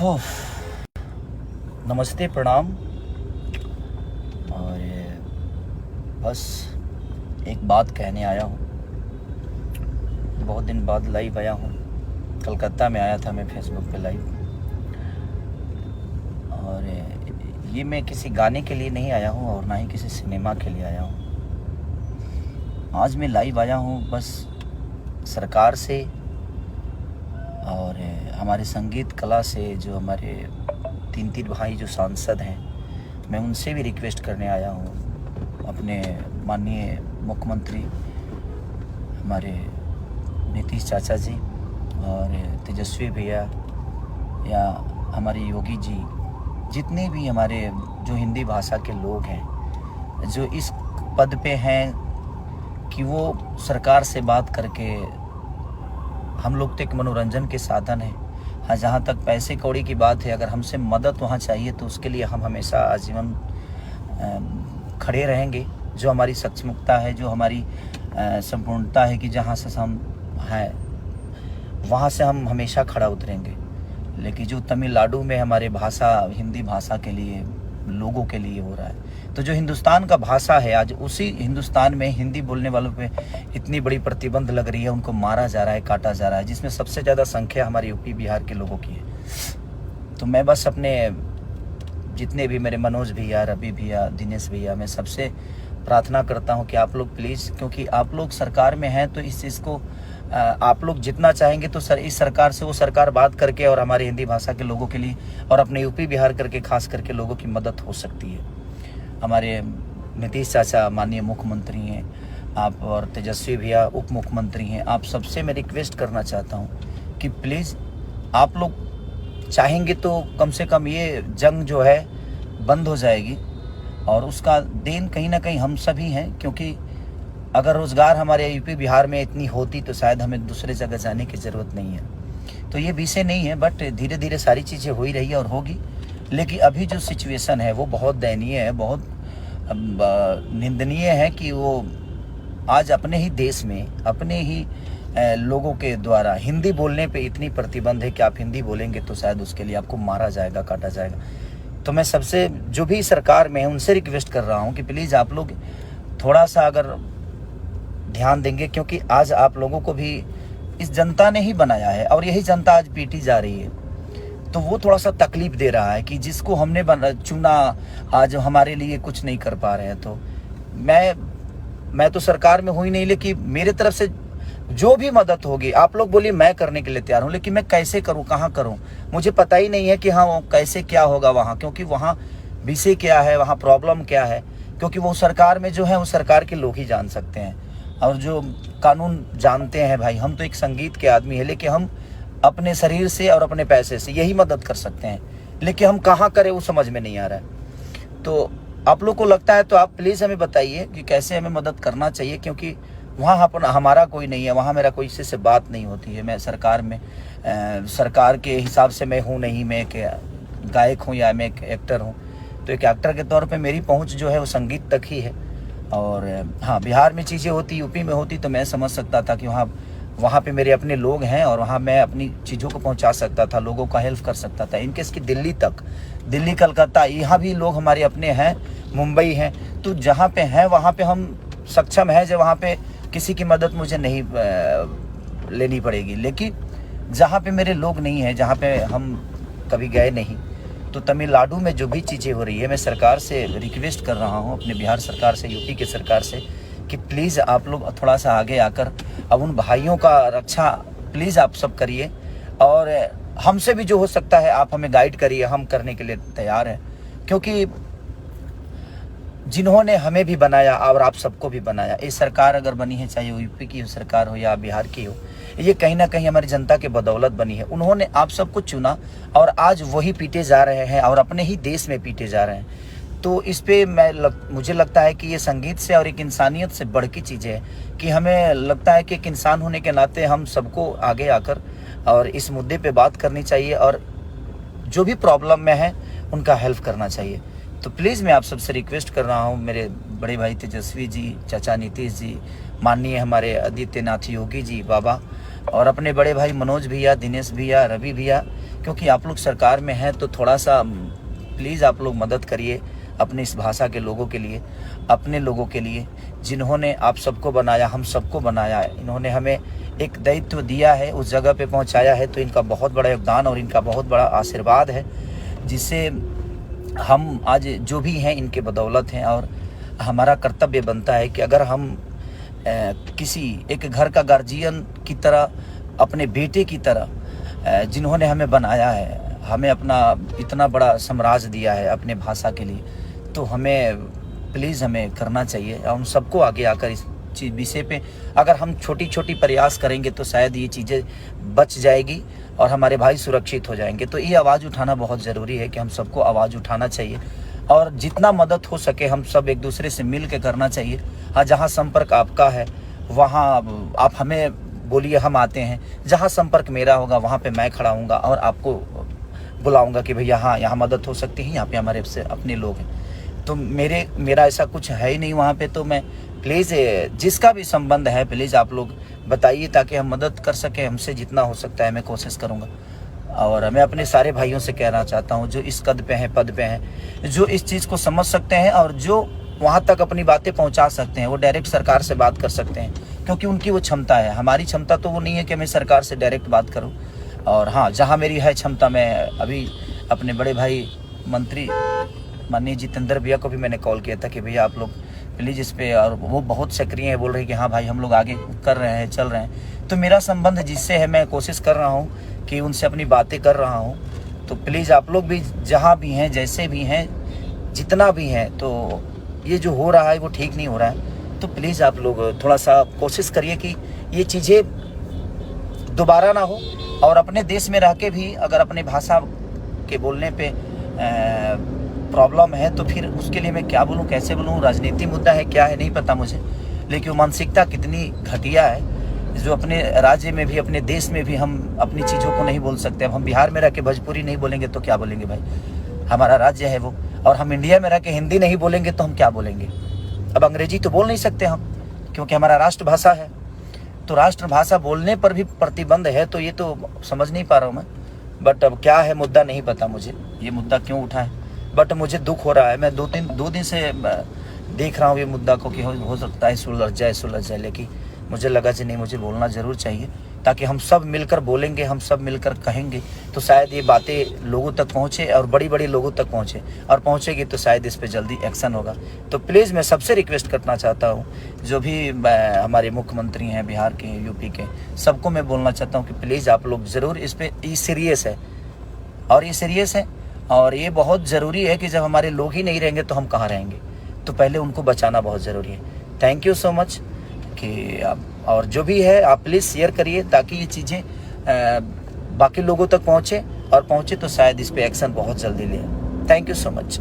हो, नमस्ते, प्रणाम। और बस एक बात कहने आया हूँ। बहुत दिन बाद लाइव आया हूँ। कलकत्ता में आया था मैं फेसबुक पे लाइव। और ये मैं किसी गाने के लिए नहीं आया हूँ और ना ही किसी सिनेमा के लिए आया हूँ। आज मैं लाइव आया हूँ बस सरकार से और हमारे संगीत कला से, जो हमारे तीन भाई जो सांसद हैं, मैं उनसे भी रिक्वेस्ट करने आया हूँ। अपने माननीय मुख्यमंत्री हमारे नीतीश चाचा जी और तेजस्वी भैया या हमारे योगी जी, जितने भी हमारे जो हिंदी भाषा के लोग हैं, जो इस पद पे हैं कि वो सरकार से बात करके, हम लोग तो एक मनोरंजन के साधन है। हाँ, जहाँ तक पैसे कौड़ी की बात है, अगर हमसे मदद वहाँ चाहिए तो उसके लिए हम हमेशा आजीवन खड़े रहेंगे। जो हमारी सक्षमता है, जो हमारी संपूर्णता है कि जहाँ से हम हैं वहाँ से हम हमेशा खड़ा उतरेंगे। लेकिन जो तमिलनाडु में हमारे भाषा, हिंदी भाषा के लिए, लोगों के लिए हो रहा है, तो जो हिंदुस्तान का भाषा है, आज उसी हिंदुस्तान में हिंदी बोलने वालों पे इतनी बड़ी प्रतिबंध लग रही है, उनको मारा जा रहा है, काटा जा रहा है, जिसमें सबसे ज़्यादा संख्या हमारे यूपी बिहार के लोगों की है। तो मैं बस अपने जितने भी मेरे मनोज भैया, रवि भैया, दिनेश भैया, मैं सबसे प्रार्थना करता हूँ कि आप लोग प्लीज़, क्योंकि आप लोग सरकार में हैं, तो इस चीज़ को आप लोग जितना चाहेंगे तो इस सरकार से वो सरकार बात करके और हमारे हिंदी भाषा के लोगों के लिए और अपने यूपी बिहार करके खास करके लोगों की मदद हो सकती है। हमारे नीतीश चाचा माननीय मुख्यमंत्री हैं आप, और तेजस्वी भैया उप मुख्यमंत्री हैं। आप सबसे मैं रिक्वेस्ट करना चाहता हूं कि प्लीज़ आप लोग चाहेंगे तो कम से कम ये जंग जो है बंद हो जाएगी, और उसका देन कहीं ना कहीं हम सभी हैं। क्योंकि अगर रोज़गार हमारे यूपी बिहार में इतनी होती तो शायद हमें दूसरे जगह जाने की ज़रूरत नहीं है। तो ये विषय नहीं है, बट धीरे धीरे सारी चीज़ें हो ही रही है और होगी। लेकिन अभी जो सिचुएशन है वो बहुत दयनीय है, बहुत निंदनीय है कि वो आज अपने ही देश में, अपने ही लोगों के द्वारा हिंदी बोलने पे इतनी प्रतिबंध है कि आप हिंदी बोलेंगे तो शायद उसके लिए आपको मारा जाएगा, काटा जाएगा। तो मैं सबसे, जो भी सरकार में है, उनसे रिक्वेस्ट कर रहा हूँ कि प्लीज़ आप लोग थोड़ा सा अगर ध्यान देंगे, क्योंकि आज आप लोगों को भी इस जनता ने ही बनाया है और यही जनता आज पीटी जा रही है। तो वो थोड़ा सा तकलीफ दे रहा है कि जिसको हमने चुना आज हमारे लिए कुछ नहीं कर पा रहे हैं। तो मैं तो सरकार में हुई नहीं, लेकिन मेरे तरफ से जो भी मदद होगी, आप लोग बोलिए, मैं करने के लिए तैयार हूँ। लेकिन मैं कैसे करूँ, कहाँ करूँ, मुझे पता ही नहीं है कि हाँ कैसे क्या होगा वहाँ, क्योंकि वहाँ विषय क्या है, वहाँ प्रॉब्लम क्या है। क्योंकि वो सरकार में जो है वो सरकार के लोग ही जान सकते हैं, और जो कानून जानते हैं। भाई, हम तो एक संगीत के आदमी है, लेकिन हम अपने शरीर से और अपने पैसे से यही मदद कर सकते हैं, लेकिन हम कहाँ करें वो समझ में नहीं आ रहा है। तो आप लोग को लगता है तो आप प्लीज़ हमें बताइए कि कैसे हमें मदद करना चाहिए, क्योंकि वहाँ हमारा कोई नहीं है, वहाँ मेरा कोई किसी से बात नहीं होती है। मैं सरकार में सरकार के हिसाब से मैं हूँ नहीं, मैं एक गायक हूँ या मैं एक एक्टर हूँ। तो एक एक्टर के तौर पर मेरी पहुँच जो है वो संगीत तक ही है। और हाँ, बिहार में चीज़ें होती, यूपी में होती तो मैं समझ सकता था कि वहाँ पे मेरे अपने लोग हैं और वहाँ मैं अपनी चीज़ों को पहुँचा सकता था, लोगों का हेल्प कर सकता था। इनकेस की दिल्ली तक, दिल्ली, कलकत्ता, यहाँ भी लोग हमारे अपने हैं, मुंबई हैं। तो जहाँ पे हैं वहाँ पे हम सक्षम हैं, जो वहाँ पे किसी की मदद मुझे नहीं लेनी पड़ेगी। लेकिन जहाँ पे मेरे लोग नहीं हैं, जहाँ पे हम कभी गए नहीं, तो तमिलनाडु में जो भी चीज़ें हो रही है, मैं सरकार से रिक्वेस्ट कर रहा हूँ, अपने बिहार सरकार से, यूपी के सरकार से, कि प्लीज़ आप लोग थोड़ा सा आगे आकर अब उन भाइयों का रक्षा प्लीज़ आप सब करिए। और हमसे भी जो हो सकता है आप हमें गाइड करिए, हम करने के लिए तैयार हैं। क्योंकि जिन्होंने हमें भी बनाया और आप सबको भी बनाया, ये सरकार अगर बनी है, चाहे वो यूपी की सरकार हो या बिहार की हो, ये कहीं ना कहीं हमारी जनता के बदौलत बनी है। उन्होंने आप सबको चुना और आज वही पीटे जा रहे हैं और अपने ही देश में पीटे जा रहे हैं। तो इस पे मुझे लगता है कि ये संगीत से और एक इंसानियत से बढ़ की चीज़ है कि हमें लगता है कि एक इंसान होने के नाते हम सबको आगे आकर और इस मुद्दे पे बात करनी चाहिए, और जो भी प्रॉब्लम में है उनका हेल्प करना चाहिए। तो प्लीज़ मैं आप सबसे रिक्वेस्ट कर रहा हूँ, मेरे बड़े भाई तेजस्वी जी, चाचा नीतीश जी, माननीय हमारे आदित्यनाथ योगी जी बाबा, और अपने बड़े भाई मनोज भैया, दिनेश भैया, रवि भैया, क्योंकि आप लोग सरकार में हैं तो थोड़ा सा प्लीज़ आप लोग मदद करिए अपने इस भाषा के लोगों के लिए, अपने लोगों के लिए जिन्होंने आप सबको बनाया, हम सबको बनाया है। इन्होंने हमें एक दायित्व दिया है, उस जगह पे पहुंचाया है, तो इनका बहुत बड़ा योगदान और इनका बहुत बड़ा आशीर्वाद है, जिससे हम आज जो भी हैं इनके बदौलत हैं। और हमारा कर्तव्य बनता है कि अगर हम किसी एक घर का गार्जियन की तरह, अपने बेटे की तरह जिन्होंने हमें बनाया है, हमें अपना इतना बड़ा साम्राज्य दिया है अपने भाषा के लिए, तो हमें प्लीज़ हमें करना चाहिए। और हम सबको आगे आकर इस चीज़ विषय पे अगर हम छोटी छोटी प्रयास करेंगे तो शायद ये चीज़ें बच जाएगी और हमारे भाई सुरक्षित हो जाएंगे। तो ये आवाज़ उठाना बहुत ज़रूरी है कि हम सबको आवाज़ उठाना चाहिए और जितना मदद हो सके हम सब एक दूसरे से मिल के करना चाहिए। हाँ, जहाँ संपर्क आपका है वहाँ आप हमें बोलिए, हम आते हैं। जहाँ संपर्क मेरा होगा वहाँ पे मैं खड़ा हूँगा और आपको बुलाऊंगा कि भैया हाँ, यहाँ मदद हो सकती है, यहाँ पे हमारे से अपने लोग हैं। तो मेरा ऐसा कुछ है ही नहीं वहाँ पे। तो मैं प्लीज़ जिसका भी संबंध है प्लीज़ आप लोग बताइए ताकि हम मदद कर सकें। हमसे जितना हो सकता है मैं कोशिश करूँगा। और मैं अपने सारे भाइयों से कहना चाहता हूँ जो इस कद पे हैं, पद पे हैं, जो इस चीज़ को समझ सकते हैं और जो वहाँ तक अपनी बातें पहुँचा सकते हैं, वो डायरेक्ट सरकार से बात कर सकते हैं, क्योंकि उनकी वो क्षमता है। हमारी क्षमता तो वो नहीं है कि मैं सरकार से डायरेक्ट बात करूँ। और हाँ, जहाँ मेरी है क्षमता, मैं अभी अपने बड़े भाई मंत्री माननीय जितेंद्र भैया को भी मैंने कॉल किया था कि भैया आप लोग प्लीज़ इस पे, और वो बहुत सक्रिय है, बोल रहे हैं कि हाँ भाई हम लोग आगे कर रहे हैं, चल रहे हैं। तो मेरा संबंध जिससे है मैं कोशिश कर रहा हूँ कि उनसे अपनी बातें कर रहा हूँ। तो प्लीज़ आप लोग भी जहाँ भी हैं, जैसे भी हैं, जितना भी हैं, तो ये जो हो रहा है वो ठीक नहीं हो रहा है। तो प्लीज़ आप लोग थोड़ा सा कोशिश करिए कि ये चीज़ें दोबारा ना हो। और अपने देश में रह के भी अगर अपने भाषा के बोलने पे प्रॉब्लम है तो फिर उसके लिए मैं क्या बोलूँ, कैसे बोलूँ, राजनीति मुद्दा है क्या है नहीं पता मुझे, लेकिन मानसिकता कितनी घटिया है जो अपने राज्य में भी, अपने देश में भी हम अपनी चीज़ों को नहीं बोल सकते। अब हम बिहार में रह के भोजपुरी नहीं बोलेंगे तो क्या बोलेंगे भाई, हमारा राज्य है वो। और हम इंडिया में रह के हिंदी नहीं बोलेंगे तो हम क्या बोलेंगे। अब अंग्रेजी तो बोल नहीं सकते हम क्योंकि हमारा राष्ट्रभाषा है। तो राष्ट्रभाषा बोलने पर भी प्रतिबंध है, तो ये तो समझ नहीं पा रहा हूँ मैं। बट अब क्या है मुद्दा नहीं पता मुझे, ये मुद्दा क्यों उठा है, बट मुझे दुख हो रहा है। मैं दो दिन से देख रहा हूँ ये मुद्दा को कि हो सकता है सुलझ जाए, लेकिन मुझे लगा कि नहीं, मुझे बोलना ज़रूर चाहिए ताकि हम सब मिलकर बोलेंगे, हम सब मिलकर कहेंगे तो शायद ये बातें लोगों तक पहुँचे और बड़ी लोगों तक पहुँचे, और पहुँचेगी तो शायद इस पर जल्दी एक्शन होगा। तो प्लीज़ मैं सबसे रिक्वेस्ट करना चाहता हूँ, जो भी हमारे मुख्यमंत्री हैं बिहार के, यूपी के, सबको मैं बोलना चाहता हूँ कि प्लीज़ आप लोग ज़रूर इस पर, ये सीरियस है और ये सीरियस है और ये बहुत ज़रूरी है कि जब हमारे लोग ही नहीं रहेंगे तो हम कहाँ रहेंगे। तो पहले उनको बचाना बहुत ज़रूरी है। थैंक यू सो मच कि आप, और जो भी है आप प्लीज़ शेयर करिए ताकि ये चीज़ें बाकी लोगों तक पहुँचे, और पहुँचे तो शायद इस पे एक्शन बहुत जल्दी ले। Thank you so much.